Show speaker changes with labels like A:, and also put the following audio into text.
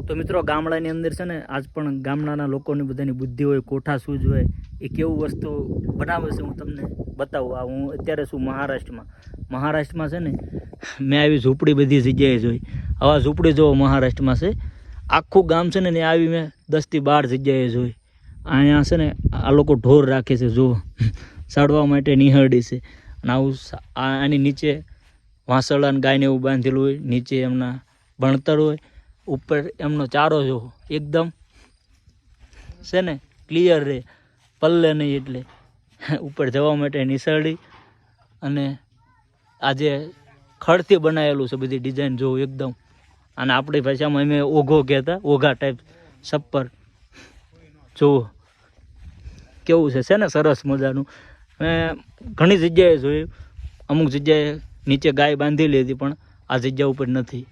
A: તો મિત્રો ગામડાની અંદર છે ને આજ પણ ગામડાના લોકોની બધાની બુદ્ધિ હોય, કોઠા સૂઝ હોય, એ કેવું વસ્તુ બનાવે છે હું તમને બતાવું. આ હું અત્યારે છું મહારાષ્ટ્રમાં છે ને મેં આવી ઝૂંપડી બધી જગ્યાએ જોઈ. આવા ઝૂંપડી જોવો મહારાષ્ટ્રમાં છે, આખું ગામ છે ને ત્યાં આવી મેં 10 થી 12 જગ્યાએ જોઈ. અહીંયા છે ને આ લોકો ઢોર રાખે છે, જો સાડવા માટે નિહરડી છે. અને આવું આની નીચે વાંસળા અને ગાયને એવું બાંધેલું હોય, નીચે એમના ભણતર હોય, ઉપર એમનો ચારો જો એકદમ છે ને ક્લિયર રહે, પલ્લે નહીં. એટલે ઉપર જવા માટે નિસરડી અને આજે ખડથી બનાવેલું છે, બધી ડિઝાઇન જોવું એકદમ. અને આપણી ભાષામાં અમે ઓઘો કહેતા, ઓઘા ટાઈપ છપ્પર જોવો કેવું છે ને સરસ મજાનું. મેં ઘણી જગ્યાએ જોયું, અમુક જગ્યાએ નીચે ગાય બાંધેલી હતી પણ આ જગ્યા ઉપર નથી.